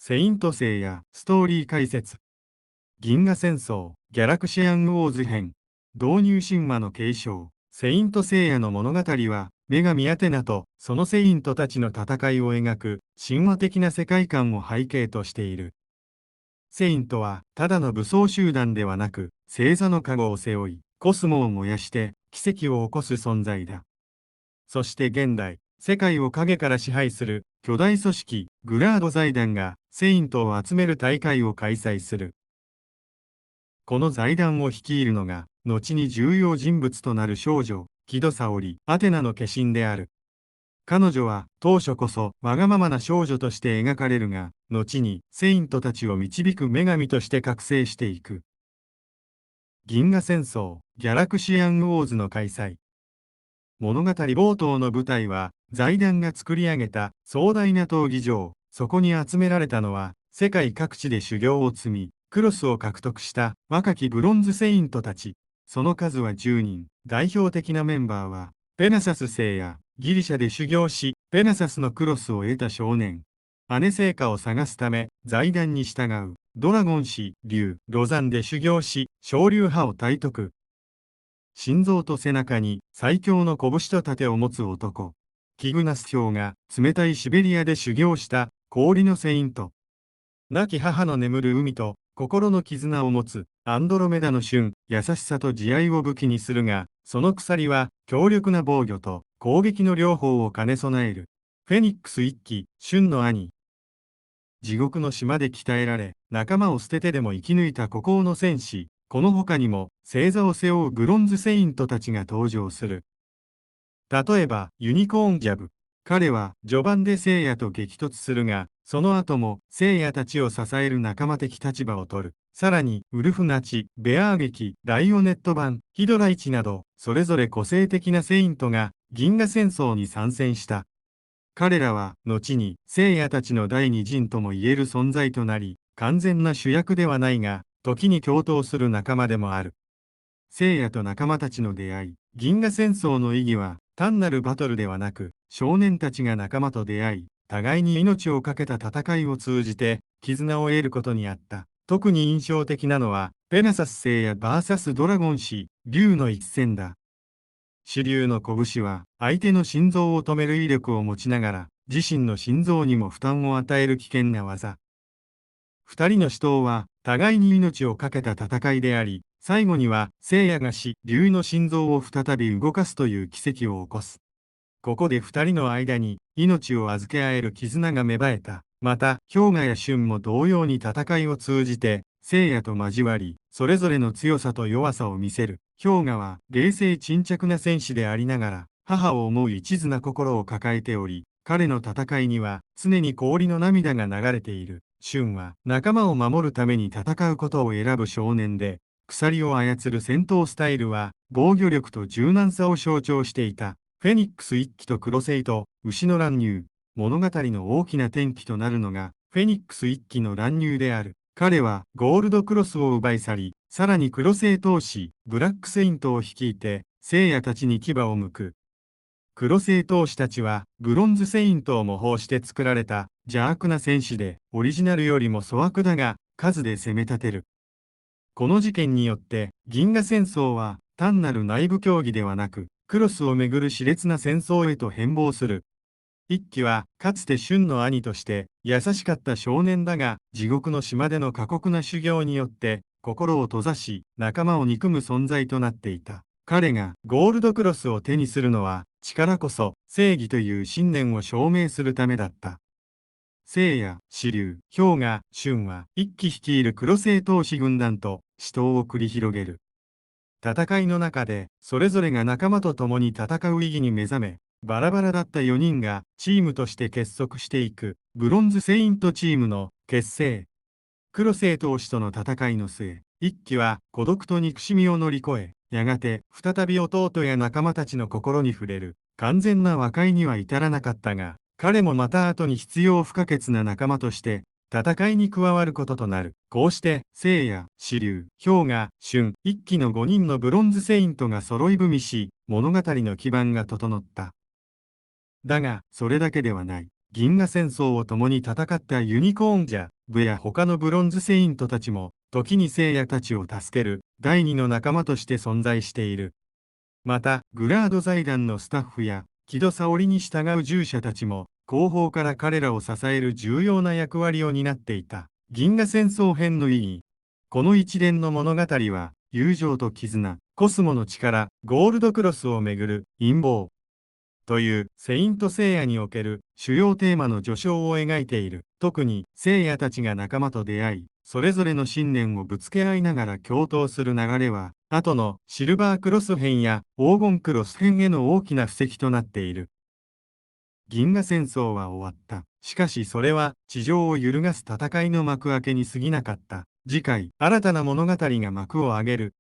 セイントセイヤストーリー解説。銀河戦争ギャラクシアンウォーズ編。導入神話の継承。セイントセイヤの物語は、女神アテナとそのセイントたちの戦いを描く神話的な世界観を背景としている。セイントはただの武装集団ではなく、星座の加護を背負い、コスモを燃やして奇跡を起こす存在だ。そして現代、世界を影から支配する巨大組織グラード財団がセイントを集める大会を開催する。この財団を率いるのが、後に重要人物となる少女、キドサオリ、アテナの化身である。彼女は当初こそわがままな少女として描かれるが、後にセイントたちを導く女神として覚醒していく。銀河戦争、ギャラクシアンウォーズの開催。物語冒頭の舞台は、財団が作り上げた壮大な闘技場。そこに集められたのは、世界各地で修行を積み、クロスを獲得した若きブロンズセイントたち。その数は10人。代表的なメンバーは、ペナサス星やギリシャで修行し、ペナサスのクロスを得た少年。姉聖火を探すため、財団に従う。ドラゴン氏、竜、ロザンで修行し、昇竜派を体得。心臓と背中に最強の拳と盾を持つ男。キグナス卿が冷たいシベリアで修行した氷のセイント。亡き母の眠る海と心の絆を持つアンドロメダの旬、優しさと慈愛を武器にするが、その鎖は強力な防御と攻撃の両方を兼ね備える。フェニックス一騎、旬の兄。地獄の島で鍛えられ、仲間を捨ててでも生き抜いた孤高の戦士。この他にも星座を背負うブロンズセイントたちが登場する。例えばユニコーンジャブ。彼は序盤で聖夜と激突するが、その後も聖夜たちを支える仲間的立場を取る。さらにウルフナチ、ベアー劇、ライオネット版、ヒドライチなど、それぞれ個性的なセイントが銀河戦争に参戦した。彼らは後に聖夜たちの第二陣とも言える存在となり、完全な主役ではないが、時に共闘する仲間でもある。聖夜と仲間たちの出会い。銀河戦争の意義は単なるバトルではなく、少年たちが仲間と出会い、互いに命を懸けた戦いを通じて絆を得ることにあった。特に印象的なのは、ペナサス聖夜 VS ドラゴン氏、竜の一戦だ。主竜の拳は相手の心臓を止める威力を持ちながら、自身の心臓にも負担を与える危険な技。二人の死闘は互いに命を懸けた戦いであり、最後には聖夜が死、竜の心臓を再び動かすという奇跡を起こす。ここで二人の間に命を預け合える絆が芽生えた。また、氷河や舜も同様に戦いを通じて、聖夜と交わり、それぞれの強さと弱さを見せる。氷河は冷静沈着な戦士でありながら、母を思う一途な心を抱えており、彼の戦いには常に氷の涙が流れている。舜は仲間を守るために戦うことを選ぶ少年で、鎖を操る戦闘スタイルは防御力と柔軟さを象徴していた。フェニックス一騎とクロセイと牛の乱入。物語の大きな転機となるのがフェニックス一騎の乱入である。彼はゴールドクロスを奪い去り、さらにクロセイ闘士、ブラックセイントを率いて、聖夜たちに牙を向く。クロセイ闘士たちは、ブロンズセイントを模倣して作られた邪悪な戦士で、オリジナルよりも粗悪だが、数で攻め立てる。この事件によって、銀河戦争は単なる内部競技ではなく、クロスをめぐる熾烈な戦争へと変貌する。一騎は、かつて舜の兄として、優しかった少年だが、地獄の島での過酷な修行によって、心を閉ざし、仲間を憎む存在となっていた。彼がゴールドクロスを手にするのは、力こそ正義という信念を証明するためだった。聖夜、支流、氷河、舜は一騎率いるクロセイ闘士軍団と死闘を繰り広げる。戦いの中で、それぞれが仲間と共に戦う意義に目覚め、バラバラだった4人がチームとして結束していく、ブロンズセイントチームの結成。クロセイ闘士との戦いの末、一騎は孤独と憎しみを乗り越え、やがて再び弟や仲間たちの心に触れる。完全な和解には至らなかったが、彼もまた後に必要不可欠な仲間として、戦いに加わることとなる。こうして、聖夜、支流、氷河、舜、一騎の5人のブロンズセイントが揃い踏みし、物語の基盤が整った。だが、それだけではない。銀河戦争を共に戦ったユニコーンジャブや他のブロンズセイントたちも、時に聖夜たちを助ける第二の仲間として存在している。また、グラード財団のスタッフや、木戸沙織に従う従者たちも、後方から彼らを支える重要な役割を担っていた。銀河戦争編の意義。この一連の物語は、友情と絆、コスモの力、ゴールドクロスをめぐる陰謀というセイントセイヤにおける主要テーマの序章を描いている。特にセイヤたちが仲間と出会い、それぞれの信念をぶつけ合いながら共闘する流れは、後のシルバークロス編や黄金クロス編への大きな布石となっている。銀河戦争は終わった。しかしそれは地上を揺るがす戦いの幕開けに過ぎなかった。次回、新たな物語が幕を上げる。